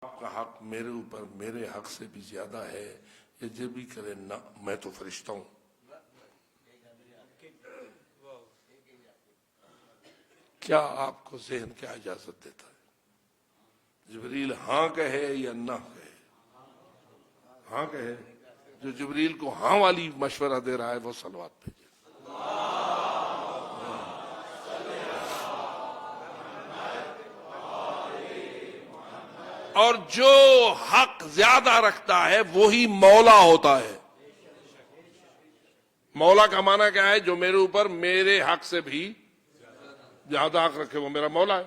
آپ کا حق میرے اوپر میرے حق سے بھی زیادہ ہے، یہ جب بھی کرے نہ میں تو فرشتہ ہوں۔ کیا آپ کو ذہن کیا اجازت دیتا ہے؟ جبریل ہاں کہے یا نہ کہے؟ ہاں کہے۔ جو جبریل کو ہاں والی مشورہ دے رہا ہے وہ صلوات بھیجے۔ اور جو حق زیادہ رکھتا ہے وہی مولا ہوتا ہے۔ مولا کا معنی کیا ہے؟ جو میرے اوپر میرے حق سے بھی زیادہ حق رکھے وہ میرا مولا ہے،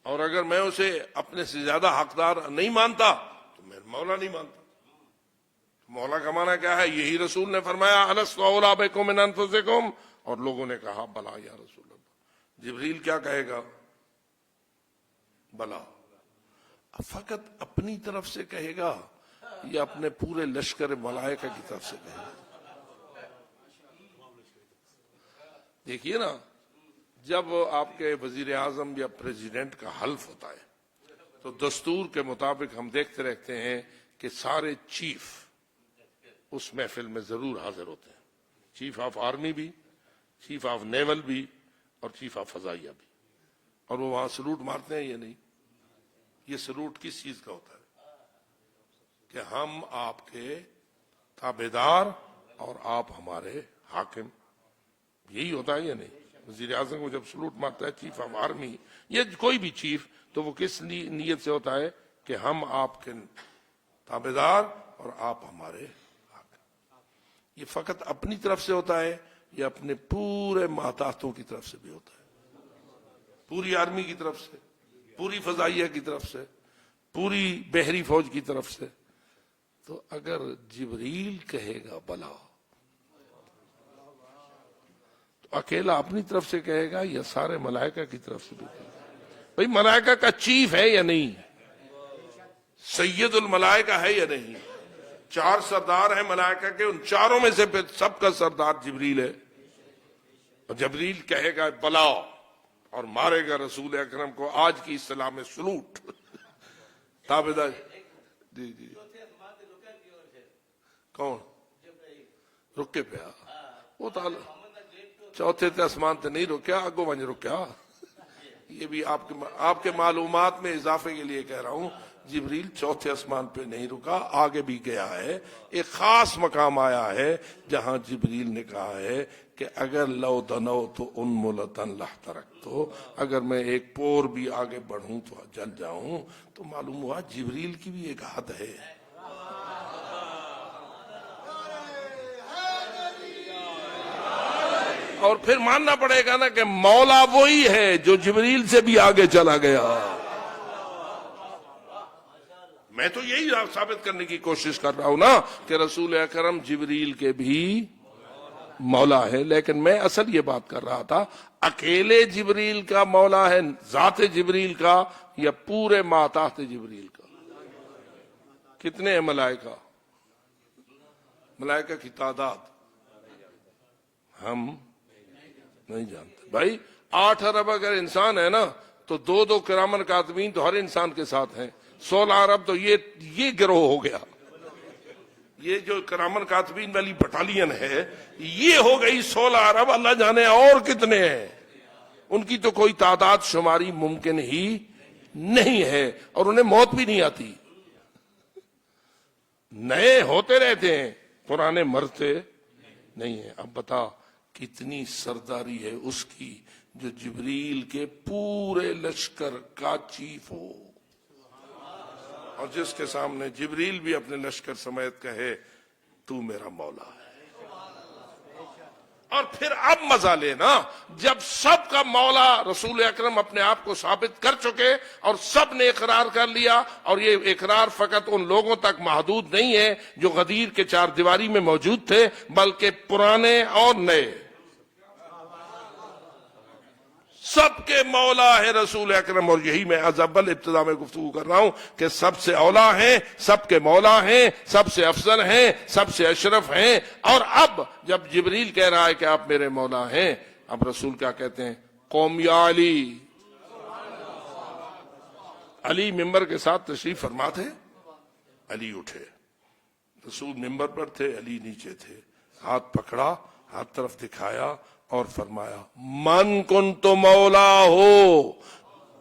اور اگر میں اسے اپنے سے زیادہ حقدار نہیں مانتا تو میرا مولا نہیں مانتا۔ مولا کا معنی کیا ہے؟ یہی رسول نے فرمایا الست اولیٰ بکم من انفسکم، اور لوگوں نے کہا بلا یا رسول اللہ۔ جبریل کیا کہے گا؟ بلا۔ فقط اپنی طرف سے کہے گا یا اپنے پورے لشکر ملائکہ کی طرف سے کہے گا؟ دیکھیے نا، جب آپ کے وزیر اعظم یا پریزیڈنٹ کا حلف ہوتا ہے تو دستور کے مطابق ہم دیکھتے رہتے ہیں کہ سارے چیف اس محفل میں ضرور حاضر ہوتے ہیں، چیف آف آرمی بھی، چیف آف نیول بھی، اور چیف آف فضائیہ بھی، اور وہ وہاں سلوٹ مارتے ہیں یا نہیں؟ یہ سلوٹ کس چیز کا ہوتا ہے؟ کہ ہم آپ کے تابعدار اور آپ ہمارے حاکم، یہی ہوتا ہے یا نہیں؟ وزیر اعظم کو جب سلوٹ مارتا ہے چیف آف آرمی یا کوئی بھی چیف، تو وہ کس نیت سے ہوتا ہے؟ کہ ہم آپ کے تابعدار اور آپ ہمارے حاکم۔ یہ فقط اپنی طرف سے ہوتا ہے یا اپنے پورے ماتحتوں کی طرف سے بھی ہوتا ہے؟ پوری آرمی کی طرف سے، پوری فضائیہ کی طرف سے، پوری بحری فوج کی طرف سے؟ تو اگر جبریل کہے گا بلا تو اکیلا اپنی طرف سے کہے گا یا سارے ملائکہ کی طرف سے بھی کہے گا؟ بھئی ملائکہ کا چیف ہے یا نہیں؟ سید الملائکہ ہے یا نہیں؟ 4 سردار ہیں ملائکہ کے، ان چاروں میں سے پھر سب کا سردار جبریل ہے، اور جبریل کہے گا بلا اور مارے گا رسول اکرم کو آج کی اصطلاح میں سلوٹ۔ تابعدار جی جی کون رکے پیا؟ وہ تعالی چوتھے تے اسمان تے نہیں رکیا، اگو ونج رکیا۔ یہ بھی آپ کے معلومات میں اضافے کے لیے کہہ رہا ہوں، جبریل چوتھے اسمان پہ نہیں رکا، آگے بھی گیا ہے۔ ایک خاص مقام آیا ہے جہاں جبریل نے کہا ہے کہ اگر لو دنو تو انملتن لحترقتو، اگر میں ایک پور بھی آگے بڑھوں تو جل جاؤں۔ تو معلوم ہوا جبریل کی بھی ایک حد ہے۔ اور پھر ماننا پڑے گا نا کہ مولا وہی ہے جو جبریل سے بھی آگے چلا گیا۔ میں تو یہی ثابت کرنے کی کوشش کر رہا ہوں نا کہ رسول اکرم جبریل کے بھی مولا ہے، لیکن میں اصل یہ بات کر رہا تھا اکیلے جبریل کا مولا ہے ذات جبریل کا یا پورے ماتحت جبریل کا؟ کتنے ہیں ملائکہ؟ ملائکہ کی تعداد ہم نہیں جانتے۔ بھائی 8 ارب اگر انسان ہے نا تو 2 کرامن کاتبین تو ہر انسان کے ساتھ ہیں، 16 ارب تو یہ گروہ ہو گیا۔ یہ جو کرامن کاتبین والی بٹالین ہے یہ ہو گئی 16 ارب، اللہ جانے اور کتنے ہیں، ان کی تو کوئی تعداد شماری ممکن ہی نہیں ہے، اور انہیں موت بھی نہیں آتی، نئے ہوتے رہتے ہیں، پرانے مرتے نہیں ہیں۔ اب بتا کتنی سرداری ہے اس کی جو جبریل کے پورے لشکر کا چیف ہو، اور جس کے سامنے جبریل بھی اپنے لشکر سمیت کہے تو میرا مولا ہے۔ اور پھر اب مزہ لینا، جب سب کا مولا رسول اکرم اپنے آپ کو ثابت کر چکے اور سب نے اقرار کر لیا، اور یہ اقرار فقط ان لوگوں تک محدود نہیں ہے جو غدیر کے 4 دیواری میں موجود تھے، بلکہ پرانے اور نئے سب کے مولا ہے رسول اکرم۔ اور یہی میں از اول ابتدا میں گفتگو کر رہا ہوں کہ سب سے اولا ہیں، سب کے مولا ہیں، سب سے افضل ہیں، سب سے اشرف ہیں۔ اور اب جب جبریل کہہ رہا ہے کہ آپ میرے مولا ہیں، اب رسول کیا کہتے ہیں؟ قوم یا علی علی ممبر کے ساتھ تشریف فرما تھے، علی اٹھے، رسول ممبر پر تھے، علی نیچے تھے، ہاتھ پکڑا، ہاتھ طرف دکھایا اور فرمایا من کنت مولا ہو،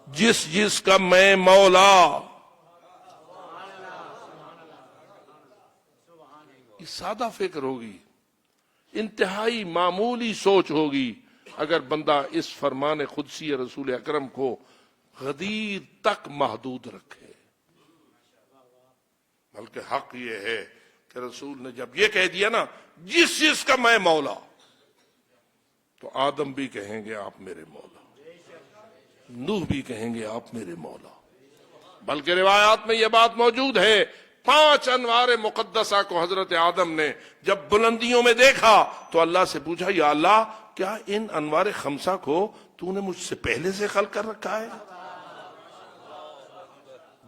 جس جس کا میں مولا. یہ سادہ فکر ہوگی، انتہائی معمولی سوچ ہوگی اگر بندہ اس فرمان قدسی رسول اکرم کو غدیر تک محدود رکھے. بلکہ حق یہ ہے کہ رسول نے جب یہ کہہ دیا نا جس جس کا میں مولا، تو آدم بھی کہیں گے آپ میرے مولا، نوح بھی کہیں گے آپ میرے مولا. بلکہ روایات میں یہ بات موجود ہے 5 انوار مقدسہ کو حضرت آدم نے جب بلندیوں میں دیکھا تو اللہ سے پوچھا یا اللہ کیا ان انوار خمسہ کو تو نے مجھ سے پہلے سے خلق کر رکھا ہے؟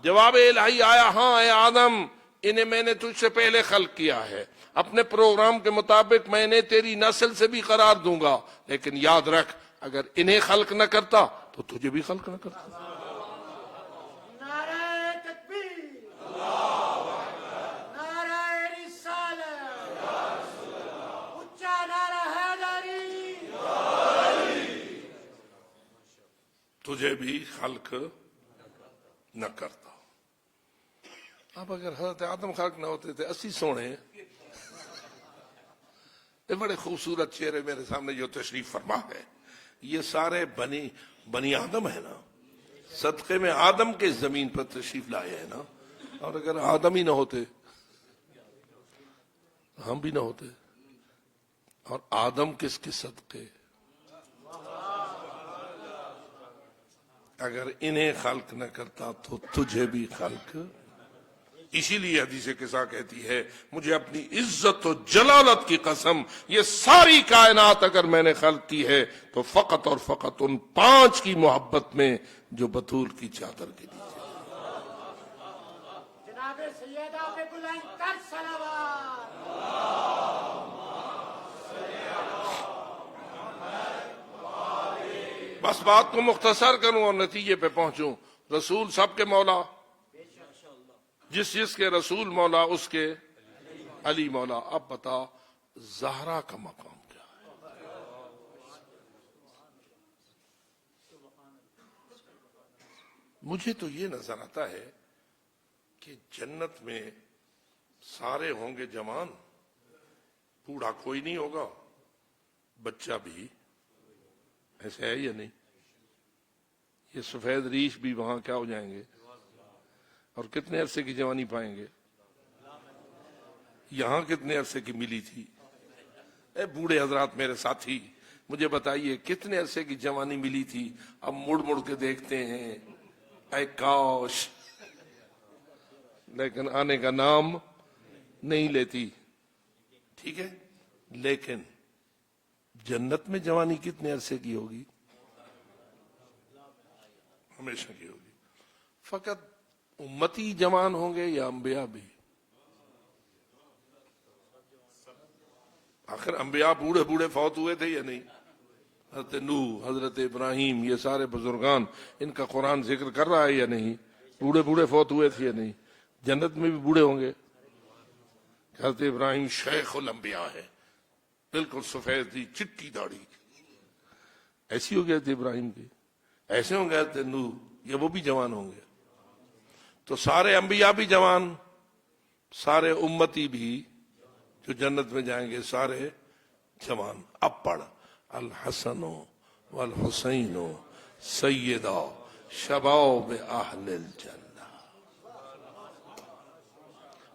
جواب الہی آیا ہاں اے آدم، انہیں میں نے تجھ سے پہلے خلق کیا ہے، اپنے پروگرام کے مطابق میں نے تیری نسل سے بھی قرار دوں گا، لیکن یاد رکھ اگر انہیں خلق نہ کرتا تو تجھے بھی خلق نہ کرتا. تجھے بھی خلق نہ کرتا. اب اگر حضرت آدم خلق نہ ہوتے تھے 80 سونے یہ بڑے خوبصورت چہرے میرے سامنے جو تشریف فرما ہے، یہ سارے بنی آدم ہے نا، صدقے میں آدم کے زمین پر تشریف لائے ہیں نا. اور اگر آدم ہی نہ ہوتے ہم بھی نہ ہوتے. اور آدم کس کے صدقے؟ اگر انہیں خلق نہ کرتا تو تجھے بھی خلق. اسی لیے حدیث قصہ کہتی ہے مجھے اپنی عزت و جلالت کی قسم یہ ساری کائنات اگر میں نے خلق کی ہے تو فقط اور فقط ان 5 کی محبت میں جو بطول کی چادر کے نیچے. جناب سیدہ پہ بلند کر صلوات. بس بات کو مختصر کروں اور نتیجے پہ پہنچوں. رسول سب کے مولا، جس جس کے رسول مولا اس کے علی مولا. اب بتا زہرا کا مقام کیا ہے؟ مجھے تو یہ نظر آتا ہے کہ جنت میں سارے ہوں گے جوان، بوڑھا کوئی نہیں ہوگا، بچہ بھی. ایسے ہے یا نہیں؟ یہ سفید ریش بھی وہاں کیا ہو جائیں گے؟ اور کتنے عرصے کی جوانی پائیں گے؟ یہاں کتنے عرصے کی ملی تھی؟ اے بوڑھے حضرات میرے ساتھی مجھے بتائیے کتنے عرصے کی جوانی ملی تھی؟ اب مڑ مڑ کے دیکھتے ہیں اے کاش، لیکن آنے کا نام نہیں لیتی. ٹھیک ہے، لیکن جنت میں جوانی کتنے عرصے کی ہوگی؟ ہمیشہ کی ہوگی. فقط امتی جوان ہوں گے یا انبیاء بھی؟ آخر انبیاء بوڑھے بوڑھے فوت ہوئے تھے یا نہیں؟ حضرت نوح، حضرت ابراہیم، یہ سارے بزرگان ان کا قرآن ذکر کر رہا ہے یا نہیں؟ بوڑھے بوڑھے فوت ہوئے تھے یا نہیں؟ جنت میں بھی بوڑھے ہوں گے. حضرت ابراہیم شیخ الانبیاء ہے، بالکل سفید تھی چٹی داڑھی، ایسی ہو گئے تھے ابراہیم کی. ایسے ہوں گے حضرت نوح، یہ وہ بھی جوان ہوں گے. تو سارے انبیاء بھی جوان، سارے امتی بھی جو جنت میں جائیں گے سارے جوان. اب پڑھ الحسن والحسین سیدہ شباب اہل الجنہ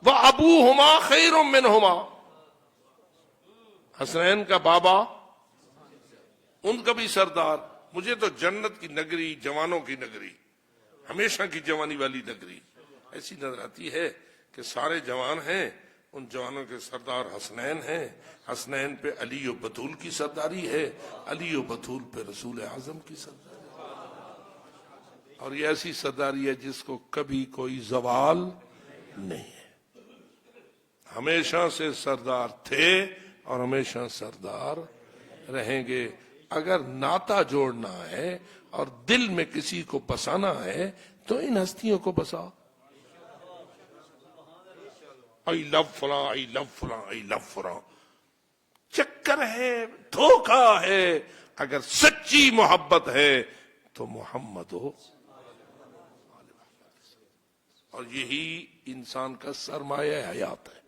وابوہما خیر منہما. حسنین کا بابا ان کا بھی سردار. مجھے تو جنت کی نگری، جوانوں کی نگری، ہمیشہ کی جوانی والی نگری ایسی نظر آتی ہے کہ سارے جوان ہیں، ان جوانوں کے سردار حسنین ہیں. حسنین پہ علی و بطول کی سرداری ہے، علی و بطول پہ رسول اعظم کی سرداری ہے. اور یہ ایسی سرداری ہے جس کو کبھی کوئی زوال نہیں ہے. ہمیشہ سے سردار تھے اور ہمیشہ سردار رہیں گے. اگر ناتا جوڑنا ہے اور دل میں کسی کو بسانا ہے تو ان ہستیوں کو بسا. آئی لو فلاں، آئی لو فلاں، آئی لو فلاں. چکر ہے، دھوکہ ہے. اگر سچی محبت ہے تو محمد ہو. اور یہی انسان کا سرمایہ حیات ہے.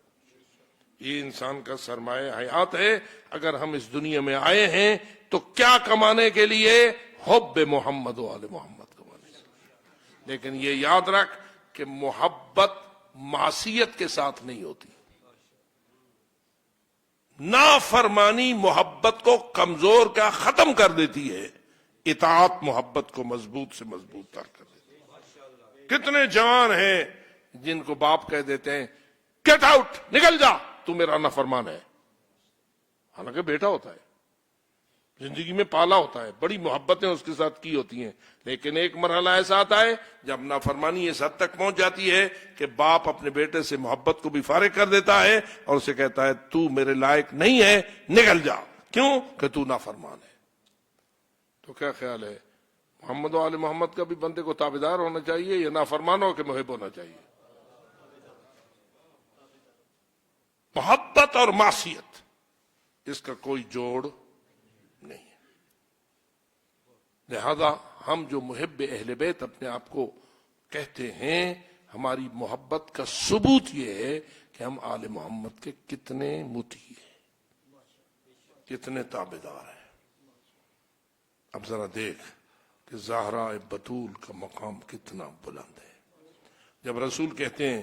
یہ انسان کا سرمایہ حیات ہے. اگر ہم اس دنیا میں آئے ہیں تو کیا کمانے کے لیے؟ حب محمد و آل محمد کمانے کے لیے. لیکن یہ یاد رکھ کہ محبت معصیت کے ساتھ نہیں ہوتی. نافرمانی محبت کو کمزور کا ختم کر دیتی ہے، اطاعت محبت کو مضبوط سے مضبوط تر کر دیتی ہے. کتنے جوان ہیں جن کو باپ کہہ دیتے ہیں گیٹ آؤٹ، نکل جا، تو میرا نافرمان ہے. حالانکہ بیٹا ہوتا ہے، زندگی میں پالا ہوتا ہے، بڑی محبتیں اس کے ساتھ کی ہوتی ہیں. لیکن ایک مرحلہ ایسا آتا ہے جب نافرمانی اس حد تک پہنچ جاتی ہے کہ باپ اپنے بیٹے سے محبت کو بھی فارغ کر دیتا ہے اور اسے کہتا ہے تو میرے لائق نہیں ہے، نکل جا. کیوں؟ کہ تو نافرمان ہے. تو کیا خیال ہے، محمد و آل محمد کا بھی بندے کو تابعدار ہونا چاہیے یا نافرمان ہو کے محب ہونا چاہیے؟ محبت اور معصیت، اس کا کوئی جوڑ نہیں ہے. لہذا ہم جو محب اہل بیت اپنے آپ کو کہتے ہیں، ہماری محبت کا ثبوت یہ ہے کہ ہم آل محمد کے کتنے مطیع ہیں، کتنے تابعدار ہیں. اب ذرا دیکھ کہ زہرا بطول کا مقام کتنا بلند ہے. جب رسول کہتے ہیں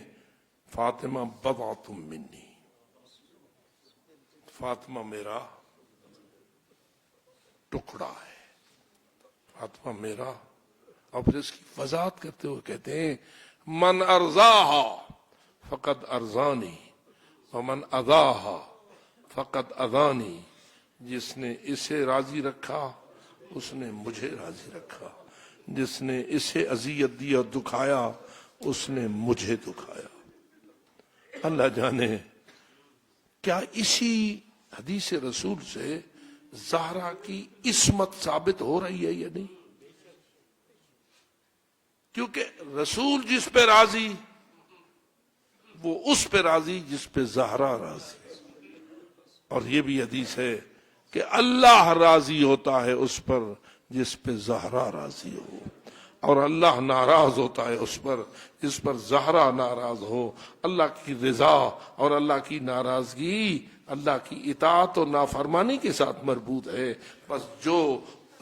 فاطمہ بضعۃ منی، فاطمہ میرا ٹکڑا ہے، فاطمہ میرا. اور پھر اس کی وضاحت کرتے ہوئے کہتے ہیں من ارضاہا فقد ارضانی ومن اذاہا فقد اذانی. جس نے اسے راضی رکھا اس نے مجھے راضی رکھا، جس نے اسے اذیت دی اور دکھایا اس نے مجھے دکھایا. اللہ جانے کیا اسی حدیث رسول سے زہرا کی عصمت ثابت ہو رہی ہے یا نہیں؟ کیونکہ رسول جس پہ راضی وہ اس پہ راضی جس پہ زہرا راضی. اور یہ بھی حدیث ہے کہ اللہ راضی ہوتا ہے اس پر جس پہ زہرا راضی ہو، اور اللہ ناراض ہوتا ہے اس پر جس پر زہرا ناراض ہو. اللہ کی رضا اور اللہ کی ناراضگی اللہ کی اطاعت اور نافرمانی کے ساتھ مربوط ہے. بس جو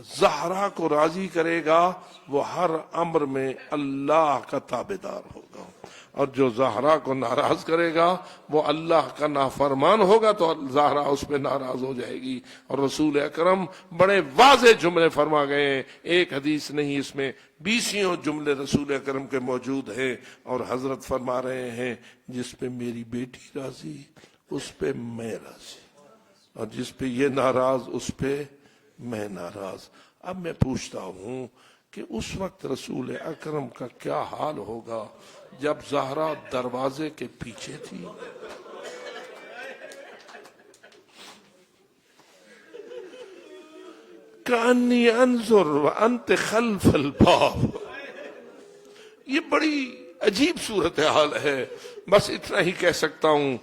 زہرا کو راضی کرے گا وہ ہر امر میں اللہ کا تابعدار ہوگا، اور جو زہرا کو ناراض کرے گا وہ اللہ کا نافرمان ہوگا تو زہرا اس پہ ناراض ہو جائے گی. اور رسول اکرم بڑے واضح جملے فرما گئے ہیں، ایک حدیث نہیں، اس میں 20 جملے رسول اکرم کے موجود ہیں. اور حضرت فرما رہے ہیں جس پہ میری بیٹی راضی اس پہ میں راضی، اور جس پہ یہ ناراض اس پہ میں ناراض. اب میں پوچھتا ہوں کہ اس وقت رسول اکرم کا کیا حال ہوگا جب زہرا دروازے کے پیچھے تھی. کانی انظر وانت خلف الباب. یہ بڑی عجیب صورتحال ہے. بس اتنا ہی کہہ سکتا ہوں،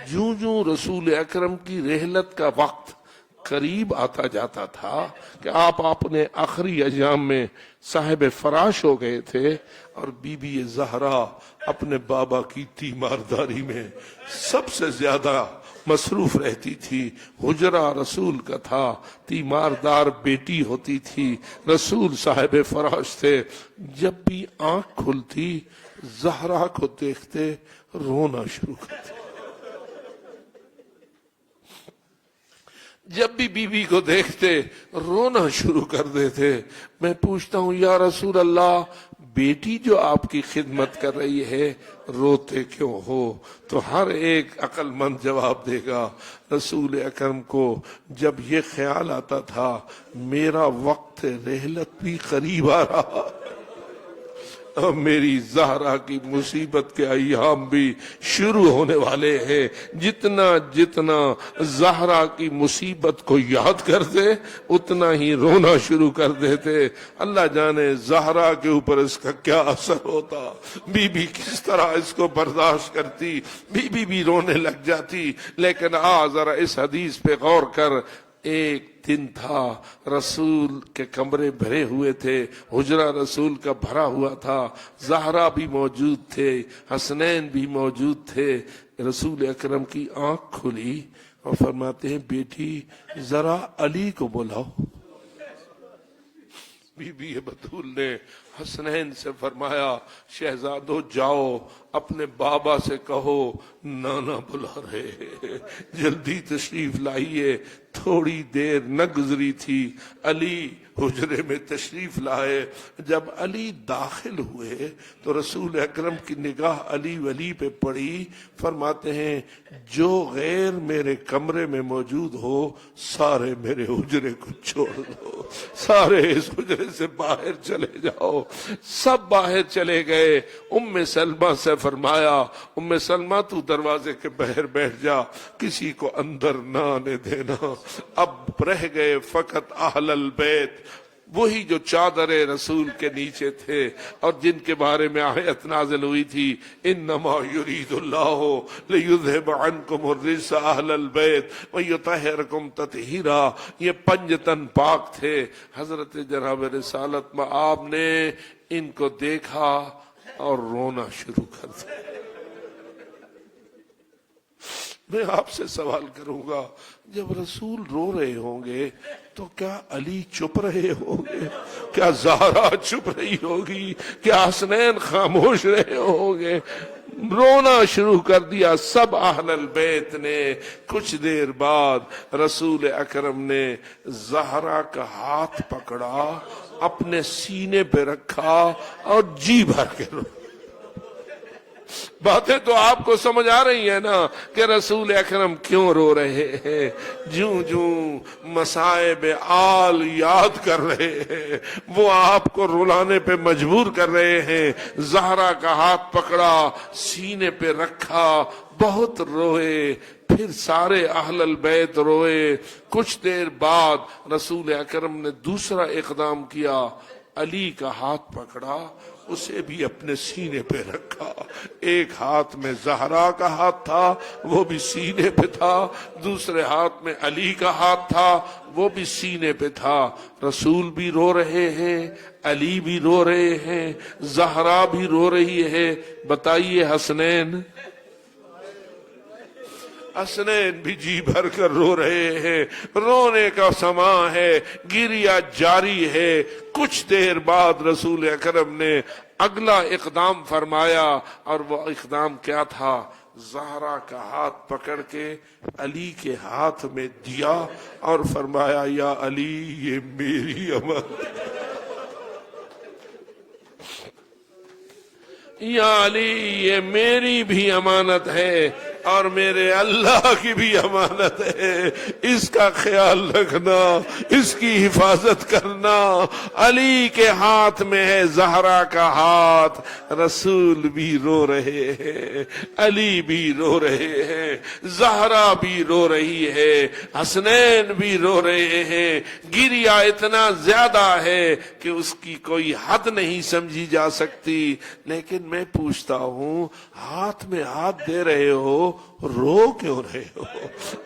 جوں جوں رسول اکرم کی رحلت کا وقت قریب آتا جاتا تھا کہ آپ اپنے آخری ایام میں صاحب فراش ہو گئے تھے، اور بی بی زہرا اپنے بابا کی تیمارداری میں سب سے زیادہ مصروف رہتی تھی. حجرہ رسول کا تھا، تیماردار بیٹی ہوتی تھی، رسول صاحب فراش تھے. جب بھی آنکھ کھلتی زہرا کو دیکھتے رونا شروع کرتے. جب بھی بیوی کو دیکھتے رونا شروع کر دیتے. میں پوچھتا ہوں یا رسول اللہ، بیٹی جو آپ کی خدمت کر رہی ہے روتے کیوں ہو؟ تو ہر ایک عقل مند جواب دے گا رسول اکرم کو جب یہ خیال آتا تھا میرا وقت رحلت بھی قریب آ رہا، اور میری زہرا کی مصیبت کے ایام بھی شروع ہونے والے ہیں۔ جتنا جتنا زہرا کی مصیبت کو یاد کرتے اتنا ہی رونا شروع کر دیتے۔ اللہ جانے زہرا کے اوپر اس کا کیا اثر ہوتا، بی بی کس طرح اس کو برداشت کرتی، بی بی بھی رونے لگ جاتی۔ لیکن ذرا اس حدیث پہ غور کر، ایک دن تھا، رسول کے کمرے بھرے ہوئے تھے، حجرہ رسول کا بھرا ہوا تھا، زہرا بھی موجود تھے، حسنین بھی موجود تھے۔ رسول اکرم کی آنکھ کھلی اور فرماتے ہیں بیٹی ذرا علی کو بلاؤ۔ بی بی بطول نے حسنین سے فرمایا شہزادو جاؤ اپنے بابا سے کہو نانا بلا رہے ہیں، جلدی تشریف لائیے۔ تھوڑی دیر نہ گزری تھی، علی حجرے میں تشریف لائے۔ جب علی داخل ہوئے تو رسول اکرم کی نگاہ علی ولی پہ پڑی۔ فرماتے ہیں جو غیر میرے کمرے میں موجود ہو سارے میرے حجرے کو چھوڑ دو، سارے اس حجرے سے باہر چلے جاؤ۔ سب باہر چلے گئے۔ ام سلمہ سے فرمایا ام سلمہ تو دروازے کے باہر بیٹھ جا، کسی کو اندر نہ آنے دینا۔ اب رہ گئے فقط اہل البیت، وہی جو چادر رسول کے نیچے تھے اور جن کے بارے میں آیت نازل ہوئی تھی انما یرید اللہ لیذھب عنکم الرجس اہل البیت ویطہرکم تطہیرا۔ یہ پنجتن پاک تھے۔ حضرت جناب رسالت میں آپ نے ان کو دیکھا اور رونا شروع کر دیا۔ میں آپ سے سوال کروں گا جب رسول رو رہے ہوں گے تو کیا علی چپ رہے ہوں گے؟ کیا زہرا چپ رہی ہوگی؟ کیا حسنین خاموش رہے ہوں گے؟ رونا شروع کر دیا سب اہل البیت نے۔ کچھ دیر بعد رسول اکرم نے زہرا کا ہاتھ پکڑا، اپنے سینے پہ رکھا اور جی بھر کے رو۔ باتیں تو آپ کو سمجھ آ رہی ہیں نا کہ رسول اکرم کیوں رو رہے ہیں؟ جوں جوں مصائب آل یاد کر رہے ہیں وہ آپ کو رلانے پہ مجبور کر رہے ہیں۔ زہرا کا ہاتھ پکڑا، سینے پہ رکھا، بہت روئے، پھر سارے اہل البیت روئے۔ کچھ دیر بعد رسول اکرم نے دوسرا اقدام کیا، علی کا ہاتھ پکڑا، اسے بھی اپنے سینے پہ رکھا۔ ایک ہاتھ میں زہرا کا ہاتھ تھا، وہ بھی سینے پہ تھا، دوسرے ہاتھ میں علی کا ہاتھ تھا، وہ بھی سینے پہ تھا۔ رسول بھی رو رہے ہیں، علی بھی رو رہے ہیں، زہرا بھی رو رہی ہے۔ بتائیے حسنین بھی جی بھر کر رو رہے ہیں۔ رونے کا سما ہے، گریہ جاری ہے۔ کچھ دیر بعد رسول اکرم نے اگلا اقدام فرمایا، اور وہ اقدام کیا تھا؟ زہرا کا ہاتھ پکڑ کے علی کے ہاتھ میں دیا اور فرمایا یا علی یہ میری امانت، یا علی یہ میری بھی امانت ہے اور میرے اللہ کی بھی امانت ہے، اس کا خیال رکھنا، اس کی حفاظت کرنا۔ علی کے ہاتھ میں ہے زہرا کا ہاتھ۔ رسول بھی رو رہے ہیں، علی بھی رو رہے ہیں، زہرا بھی رو رہی ہے، حسنین بھی رو رہے ہیں۔ گریہ اتنا زیادہ ہے کہ اس کی کوئی حد نہیں سمجھی جا سکتی۔ لیکن میں پوچھتا ہوں ہاتھ میں ہاتھ دے رہے ہو، رو کیوں رہے ہو؟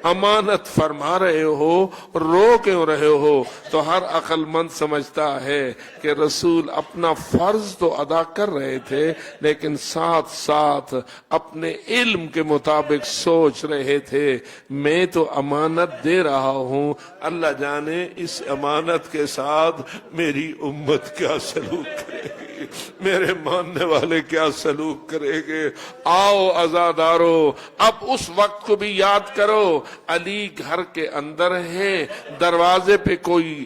امانت فرما رہے ہو، رو کیوں رہے ہو؟ تو ہر عقل مند سمجھتا ہے کہ رسول اپنا فرض تو ادا کر رہے تھے لیکن ساتھ ساتھ اپنے علم کے مطابق سوچ رہے تھے میں تو امانت دے رہا ہوں، اللہ جانے اس امانت کے ساتھ میری امت کیا سلوک کرے گی، میرے ماننے والے کیا سلوک کرے گے۔ آؤ عزادارو، اب اس وقت کو بھی یاد کرو۔ علی گھر کے اندر ہے، دروازے پہ کوئی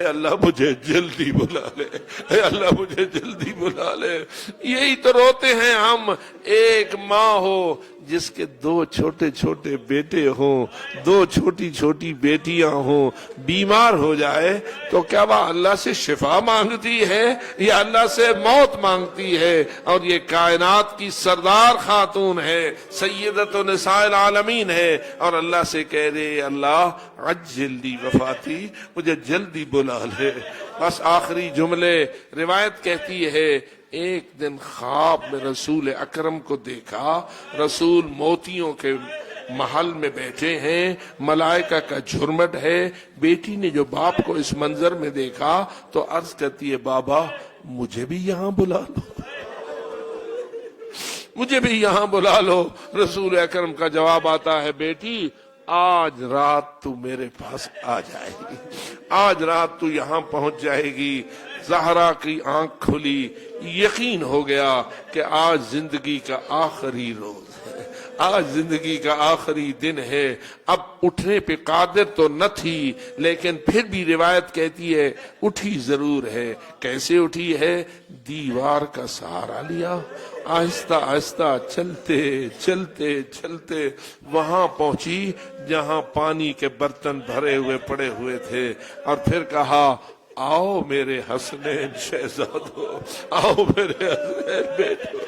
اے اللہ مجھے جلدی بلا لے، اے اللہ مجھے جلدی بلا لے۔ یہی تو روتے ہیں ہم۔ ایک ماں ہو جس کے 2 چھوٹے چھوٹے بیٹے ہوں، 2 چھوٹی چھوٹی بیٹیاں ہوں، بیمار ہو جائے تو کیا وہ اللہ سے شفا مانگتی ہے یا اللہ سے موت مانگتی ہے؟ اور یہ کائنات کی سردار خاتون ہے، سیدۃ نساء العالمین ہے، اور اللہ سے کہہ رہے اللہ عجل لی وفاتی، مجھے جلدی بلا لے۔ بس آخری جملے روایت کہتی ہے ایک دن خواب میں رسول اکرم کو دیکھا، رسول موتیوں کے محل میں بیٹھے ہیں، ملائکہ کا جھرمٹ ہے۔ بیٹی نے جو باپ کو اس منظر میں دیکھا تو عرض کرتی ہے بابا مجھے بھی یہاں بلا لو، مجھے بھی یہاں بلا لو۔ رسول اکرم کا جواب آتا ہے بیٹی آج رات تو میرے پاس آ جائے گی، آج رات تو یہاں پہنچ جائے گی۔ زہرا کی آنکھ کھلی، یقین ہو گیا کہ آج زندگی کا آخری روز ہے، آج زندگی کا آخری دن ہے۔ اب اٹھنے پہ قادر تو نہ تھی لیکن پھر بھی روایت کہتی ہے اٹھی ضرور ہے۔ کیسے اٹھی ہے؟ دیوار کا سہارا لیا، آہستہ آہستہ چلتے چلتے چلتے وہاں پہنچی جہاں پانی کے برتن بھرے ہوئے پڑے ہوئے تھے، اور پھر کہا آؤ میرے حسنین شہزادو، آؤ میرے حسنین بیٹو،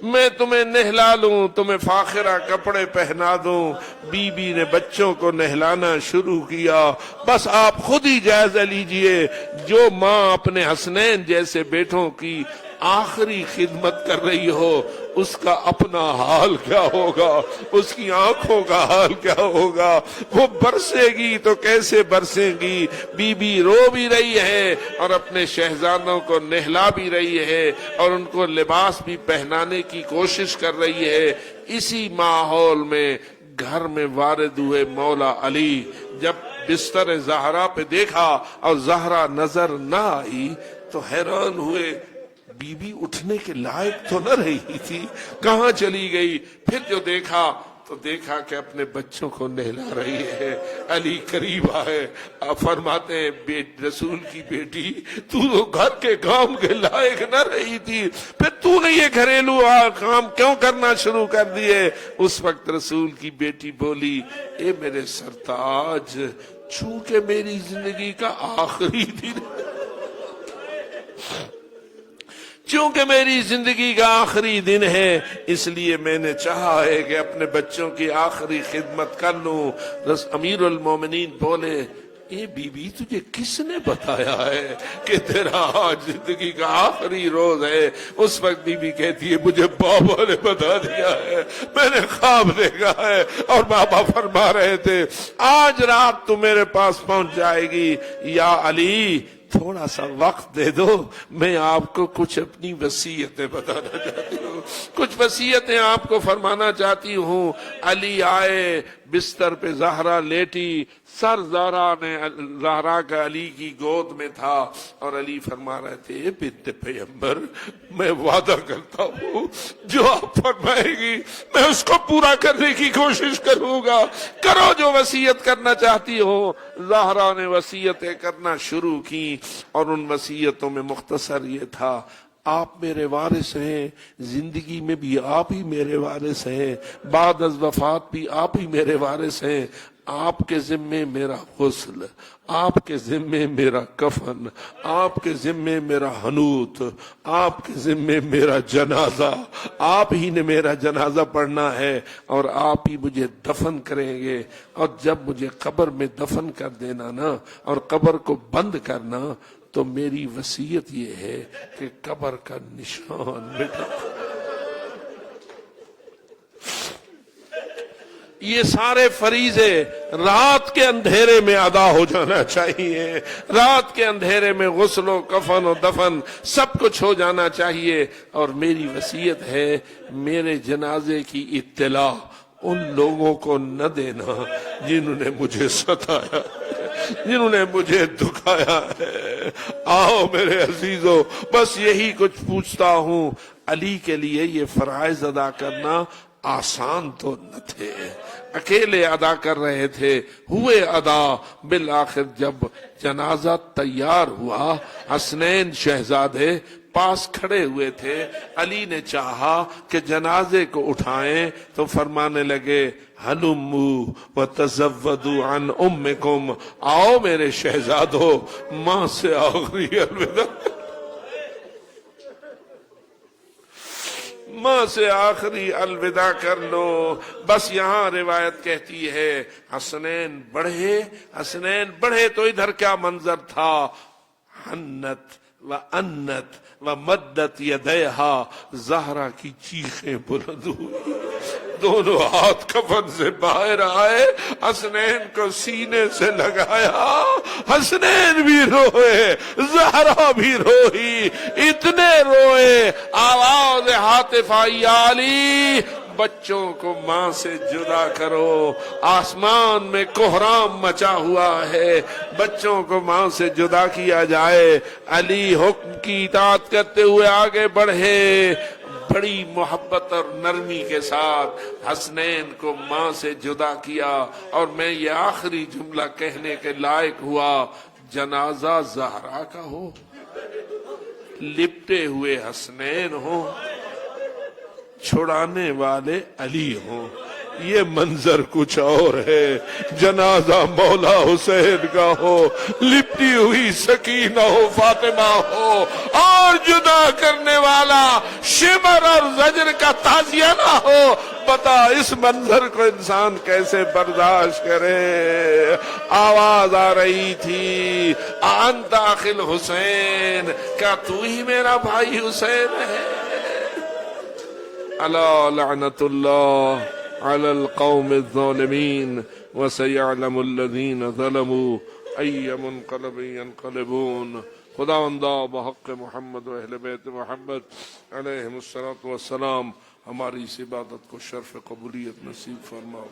میں تمہیں نہلا لوں، تمہیں فاخرہ کپڑے پہنا دوں۔ بی بی نے بچوں کو نہلانا شروع کیا۔ بس آپ خود ہی جائزہ لیجئے، جو ماں اپنے حسنین جیسے بیٹوں کی آخری خدمت کر رہی ہو اس کا اپنا حال کیا ہوگا، اس کی آنکھوں کا حال کیا ہوگا۔ وہ برسے گی تو کیسے برسے گی۔ بی بی رو بھی رہی ہے اور اپنے شہزادوں کو نہلا بھی رہی ہے اور ان کو لباس بھی پہنانے کی کوشش کر رہی ہے۔ اسی ماحول میں گھر میں وارد ہوئے مولا علی۔ جب بستر زہرا پہ دیکھا اور زہرا نظر نہ آئی تو حیران ہوئے، بی بی اٹھنے کے لائق تو نہ رہی تھی، کہاں چلی گئی؟ پھر جو دیکھا تو دیکھا کہ اپنے بچوں کو نہلا رہی ہے۔ علی قریب آئے، آپ فرماتے ہیں رسول کی بیٹی تو گھر کے کام کے لائق نہ رہی تھی، پھر تو نے یہ گھریلو کام کیوں کرنا شروع کر دیے؟ اس وقت رسول کی بیٹی بولی اے میرے سرتاج، چونکہ میری زندگی کا آخری دن، چونکہ میری زندگی کا آخری دن ہے اس لیے میں نے چاہا ہے کہ اپنے بچوں کی آخری خدمت کر لوں۔ امیر المومنین بولے اے بی بی تجھے کس نے بتایا ہے کہ تیرا آج زندگی کا آخری روز ہے؟ اس وقت بی بی کہتی ہے مجھے بابا نے بتا دیا ہے، میں نے خواب دیکھا ہے اور بابا فرما رہے تھے آج رات تو میرے پاس پہنچ جائے گی۔ یا علی تھوڑا سا وقت دے دو، میں آپ کو کچھ اپنی وصیتیں بتانا چاہتی ہوں، کچھ وصیتیں آپ کو فرمانا چاہتی ہوں۔ علی آئے، بستر پہ زہرا لیٹی، سر زہرا کا علی کی گود میں تھا، اور علی فرما رہے تھے بنت پیغمبر میں وعدہ کرتا ہوں جو آپ فرمائے گی میں اس کو پورا کرنے کی کوشش کروں گا، کرو جو وصیت کرنا چاہتی ہو۔ زہرا نے وصیتیں کرنا شروع کی، اور ان وصیتوں میں مختصر یہ تھا، آپ میرے وارث ہیں، زندگی میں بھی آپ ہی میرے وارث ہیں، بعد از وفات بھی آپ ہی میرے وارث ہیں، آپ کے ذمے میرا غسل، آپ کے ذمے میرا کفن، آپ کے ذمے میرا حنوط، آپ کے ذمے میرا جنازہ، آپ ہی نے میرا جنازہ پڑھنا ہے، اور آپ ہی مجھے دفن کریں گے، اور جب مجھے قبر میں دفن کر دینا نا، اور قبر کو بند کرنا، تو میری وصیت یہ ہے کہ قبر کا نشان مٹا۔ یہ سارے فریضے رات کے اندھیرے میں ادا ہو جانا چاہیے، رات کے اندھیرے میں غسل و کفن و دفن سب کچھ ہو جانا چاہیے۔ اور میری وصیت ہے میرے جنازے کی اطلاع ان لوگوں کو نہ دینا جنہوں نے مجھے ستایا، جنہوں نے مجھے دکھایا ہے۔ آؤ میرے عزیزو، بس یہی کچھ پوچھتا ہوں۔ علی کے لیے یہ فرائض ادا کرنا آسان تو نہ تھے، اکیلے ادا کر رہے تھے، ہوئے ادا۔ بالآخر جب جنازہ تیار ہوا، حسنین شہزادے پاس کھڑے ہوئے تھے، علی نے چاہا کہ جنازے کو اٹھائیں تو فرمانے لگے ہلموا وتزودوا عن امکم، آؤ میرے شہزادو ماں سے آخری الوداع، ماں سے آخری الوداع کر لو۔ بس یہاں روایت کہتی ہے حسنین بڑھے تو ادھر کیا منظر تھا، حنت و انت و مدت یدیہا، زہرا کی چیخیں بلند ہوئی، دونوں ہاتھ کفن سے باہر آئے، حسنین کو سینے سے لگایا، حسنین بھی روئے، زہرا بھی روئی، اتنے روئے آواز ہاتف آئی علی بچوں کو ماں سے جدا کرو، آسمان میں کوہرام مچا ہوا ہے، بچوں کو ماں سے جدا کیا جائے۔ علی حکم کی اطاعت کرتے ہوئے آگے بڑھے، بڑی محبت اور نرمی کے ساتھ حسنین کو ماں سے جدا کیا، اور میں یہ آخری جملہ کہنے کے لائق ہوا، جنازہ زہرا کا ہو، لپٹے ہوئے حسنین ہو، چھڑانے والے علی ہوں، یہ منظر کچھ اور ہے۔ جنازہ مولا حسین کا ہو، لپٹی ہوئی سکینہ ہو، فاطمہ ہو، اور جدا کرنے والا شمر اور زجر کا تعزیہ نہ ہو، بتا اس منظر کو انسان کیسے برداشت کرے۔ آواز آ رہی تھی انت اخی الحسین، کیا تو ہی میرا بھائی حسین ہے؟ الا لعنت اللہ علی القوم الظالمین وسیعلم الذین ظلموا ای منقلب ینقلبون۔ خداوندہ بحق محمد و اہل بیت محمد علیہم الصلاۃ والسلام ہماری اس عبادت کو شرف قبولیت نصیب فرما۔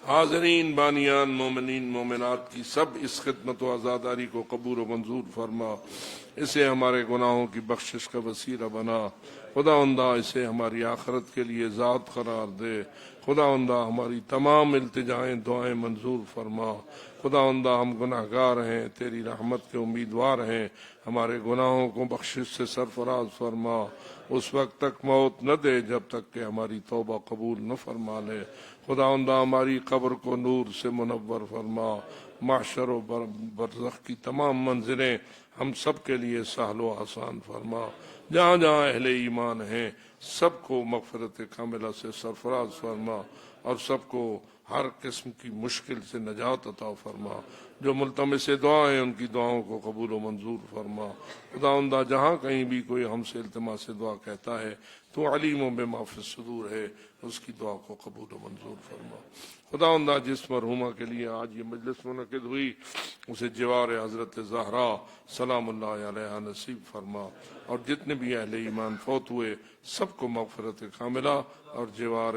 حاضرین بانیان مومنین مومنات کی سب اس خدمت و عزاداری کو قبول و منظور فرما، اسے ہمارے گناہوں کی بخشش کا وسیلہ بنا۔ خداوندہ اسے ہماری آخرت کے لیے ذات قرار دے۔ خداوندہ ہماری تمام التجائیں دعائیں منظور فرما۔ خداوندہ ہم گناہگار ہیں، تیری رحمت کے امیدوار ہیں، ہمارے گناہوں کو بخشش سے سرفراز فرما۔ اس وقت تک موت نہ دے جب تک کہ ہماری توبہ قبول نہ فرما لے۔ خداوندہ ہماری قبر کو نور سے منور فرما۔ محشر و برزخ کی تمام منزلیں ہم سب کے لیے سہل و آسان فرما۔ جہاں جہاں اہل ایمان ہیں سب کو مغفرت کاملہ سے سرفراز فرما، اور سب کو ہر قسم کی مشکل سے نجات عطا فرما۔ جو ملتمس دعا ہیں ان کی دعاؤں کو قبول و منظور فرما۔ خداوندہ جہاں کہیں بھی کوئی ہم سے التماس دعا کہتا ہے تو علیم بما فی الصدور ہے، اس کی دعا کو قبول و منظور فرما۔ خداوندہ جس مرحومہ کے لیے آج یہ مجلس منعقد ہوئی اسے جوار حضرت زہرا سلام اللہ علیہا نصیب فرما، اور جتنے بھی اہل ایمان فوت ہوئے سب کو مغفرت کاملہ اور جوار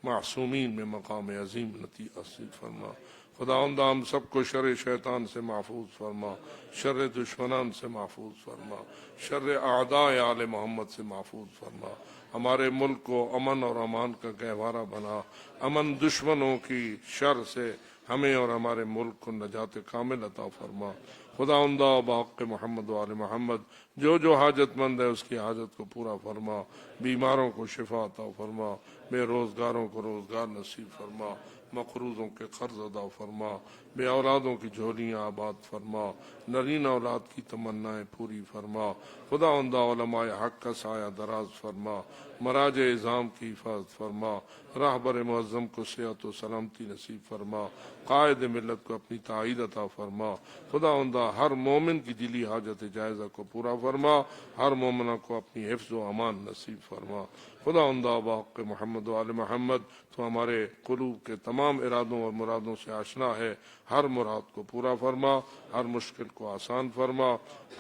معصومین میں مقام عظیم نصیب فرما۔ خداوندہ ہم سب کو شر شیطان سے محفوظ فرما، شر دشمنان سے محفوظ فرما، شر اعداء آل محمد سے محفوظ فرما، ہمارے ملک کو امن اور امان کا گہوارہ بنا، امن دشمنوں کی شر سے ہمیں اور ہمارے ملک کو نجات کامل عطا فرما۔ خداوندہ بحق محمد و آل محمد جو حاجت مند ہے اس کی حاجت کو پورا فرما، بیماروں کو شفا عطا فرما، بے روزگاروں کو روزگار نصیب فرما، مقروضوں کے قرض ادا فرما، بے اولادوں کی جھولیاں آباد فرما، نرین اولاد کی تمنائیں پوری فرما۔ خداوندہ علماء حق کا سایہ دراز فرما، مراج اعظام کی حفاظت فرما، راہبر معظم کو صحت و سلامتی نصیب فرما، قائد ملت کو اپنی تائید عطا فرما۔ خداوندہ ہر مومن کی دلی حاجت جائزہ کو پورا فرما، ہر مومنہ کو اپنی حفظ و امان نصیب فرما۔ خداوندہ بحق محمد و آل محمد تو ہمارے قلوب کے تمام ارادوں اور مرادوں سے آشنا ہے، ہر مراد کو پورا فرما، ہر مشکل کو آسان فرما،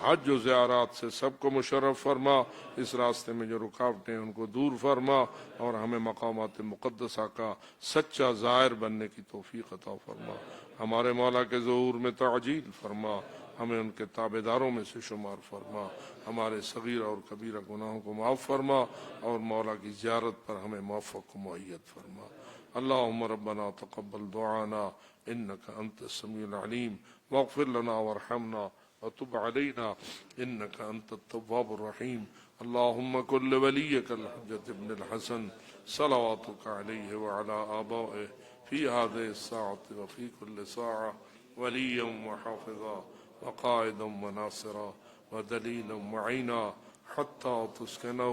حج و زیارات سے سب کو مشرف فرما، اس راستے میں جو رکاوٹیں ہیں ان کو دور فرما، اور ہمیں مقامات مقدسہ کا سچا زائر بننے کی توفیق عطا فرما۔ ہمارے مولا کے ظہور میں تعجیل فرما، ہمیں ان کے تابعداروں میں سے شمار فرما، ہمارے صغیرہ اور کبیرہ گناہوں کو معاف فرما، اور مولا کی زیارت پر ہمیں موفق و مؤید فرما۔ اللہم ربنا تقبل دعانا انک انت السمیع العلیم واغفر لنا وارحمنا وتب علینا انک انت التواب الرحیم۔ اللہم کن لولیک الحجۃ ابن الحسن صلواتک علیہ وعلی آبائہ فی هذه الساعة وفی کل ساعة ولیا وحافظا وقائدا وناصرا ودلیلا معینا حتی تسکنہ